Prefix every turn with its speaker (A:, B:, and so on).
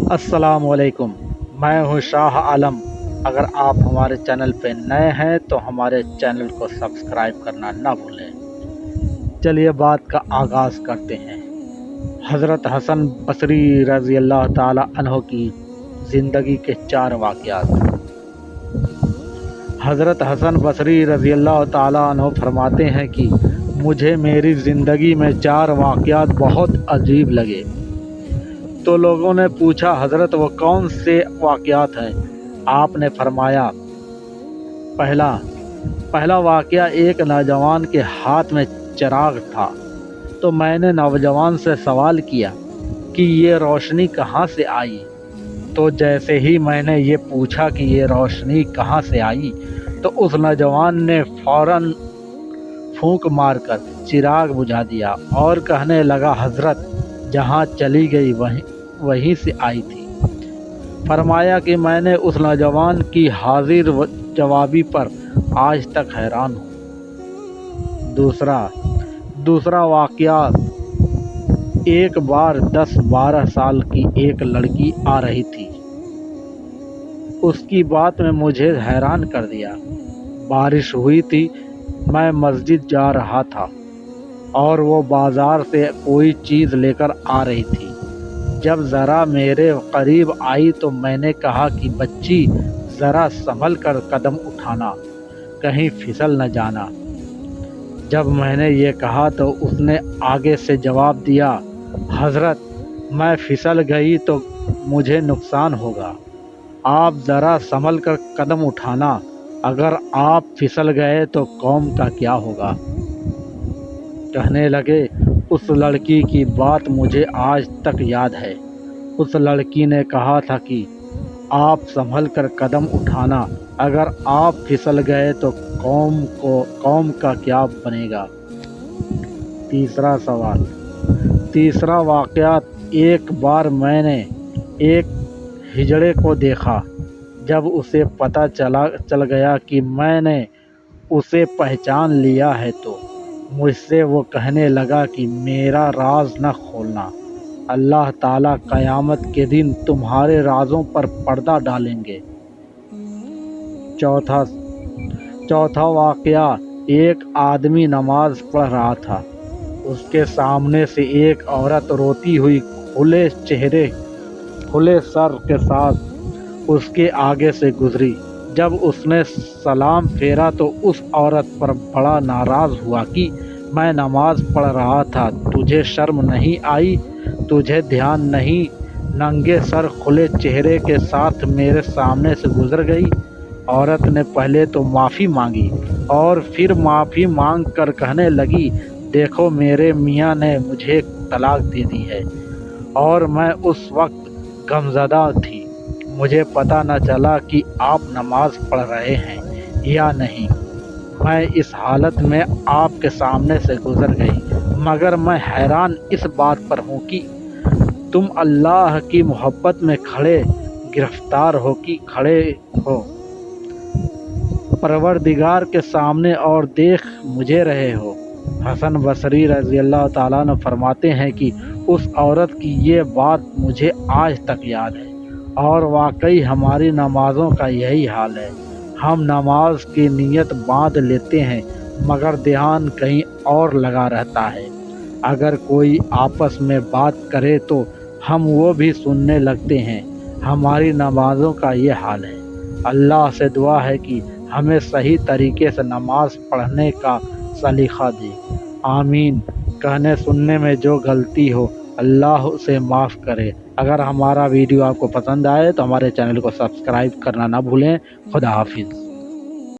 A: السلام علیکم، میں ہوں شاہ عالم۔ اگر آپ ہمارے چینل پہ نئے ہیں تو ہمارے چینل کو سبسکرائب کرنا نہ بھولیں۔ چلیے بات کا آغاز کرتے ہیں۔ حضرت حسن بصری رضی اللہ تعالی عنہ کی زندگی کے 4 واقعات۔ حضرت حسن بصری رضی اللہ تعالی عنہ فرماتے ہیں کہ مجھے میری زندگی میں 4 واقعات بہت عجیب لگے۔ تو لوگوں نے پوچھا حضرت وہ کون سے واقعات ہیں؟ آپ نے فرمایا، پہلا واقعہ ایک نوجوان کے ہاتھ میں چراغ تھا، تو میں نے نوجوان سے سوال کیا کہ یہ روشنی کہاں سے آئی؟ تو جیسے ہی میں نے یہ پوچھا کہ یہ روشنی کہاں سے آئی تو اس نوجوان نے فوراً پھونک مار کر چراغ بجھا دیا اور کہنے لگا، حضرت جہاں چلی گئی وہیں سے آئی تھی۔ فرمایا کہ میں نے اس نوجوان کی حاضر جوابی پر آج تک حیران ہوں۔ دوسرا واقعہ، ایک بار 10-12 سال کی ایک لڑکی آ رہی تھی۔ اس کی بات میں مجھے حیران کر دیا۔ بارش ہوئی تھی، میں مسجد جا رہا تھا اور وہ بازار سے کوئی چیز لے کر آ رہی تھی۔ جب ذرا میرے قریب آئی تو میں نے کہا کہ بچی ذرا سنبھل کر قدم اٹھانا، کہیں پھسل نہ جانا۔ جب میں نے یہ کہا تو اس نے آگے سے جواب دیا، حضرت میں پھسل گئی تو مجھے نقصان ہوگا، آپ ذرا سنبھل کر قدم اٹھانا، اگر آپ پھسل گئے تو قوم کا کیا ہوگا؟ کہنے لگے، اس لڑکی کی بات مجھے آج تک یاد ہے۔ اس لڑکی نے کہا تھا کہ آپ سنبھل کر قدم اٹھانا، اگر آپ پھسل گئے تو قوم کا کیا بنے گا؟ تیسرا واقعہ، ایک بار میں نے ایک ہجڑے کو دیکھا۔ جب اسے پتہ چل گیا کہ میں نے اسے پہچان لیا ہے تو مجھ سے وہ کہنے لگا کہ میرا راز نہ کھولنا، اللہ تعالیٰ قیامت کے دن تمہارے رازوں پر پردہ ڈالیں گے۔ چوتھا واقعہ، ایک آدمی نماز پڑھ رہا تھا۔ اس کے سامنے سے ایک عورت روتی ہوئی کھلے سر کے ساتھ اس کے آگے سے گزری۔ جب اس نے سلام پھیرا تو اس عورت پر بڑا ناراض ہوا کہ میں نماز پڑھ رہا تھا، تجھے شرم نہیں آئی؟ تجھے دھیان نہیں؟ ننگے سر کھلے چہرے کے ساتھ میرے سامنے سے گزر گئی۔ عورت نے پہلے تو معافی مانگی اور پھر معافی مانگ کر کہنے لگی، دیکھو میرے میاں نے مجھے طلاق دے دی ہے اور میں اس وقت غمزدہ تھی، مجھے پتہ نہ چلا کہ آپ نماز پڑھ رہے ہیں یا نہیں۔ میں اس حالت میں آپ کے سامنے سے گزر گئی، مگر میں حیران اس بات پر ہوں کہ تم اللہ کی محبت میں گرفتار ہو کہ کھڑے ہو پروردگار کے سامنے اور دیکھ مجھے رہے ہو۔ حسن بصری رضی اللہ تعالیٰ عنہ فرماتے ہیں کہ اس عورت کی یہ بات مجھے آج تک یاد ہے، اور واقعی ہماری نمازوں کا یہی حال ہے۔ ہم نماز کی نیت باندھ لیتے ہیں مگر دھیان کہیں اور لگا رہتا ہے۔ اگر کوئی آپس میں بات کرے تو ہم وہ بھی سننے لگتے ہیں۔ ہماری نمازوں کا یہ حال ہے۔ اللہ سے دعا ہے کہ ہمیں صحیح طریقے سے نماز پڑھنے کا سلیقہ دے۔ آمین۔ کہنے سننے میں جو غلطی ہو اللہ اسے معاف کرے۔ اگر ہمارا ویڈیو آپ کو پسند آئے تو ہمارے چینل کو سبسکرائب کرنا نہ بھولیں۔ خدا حافظ۔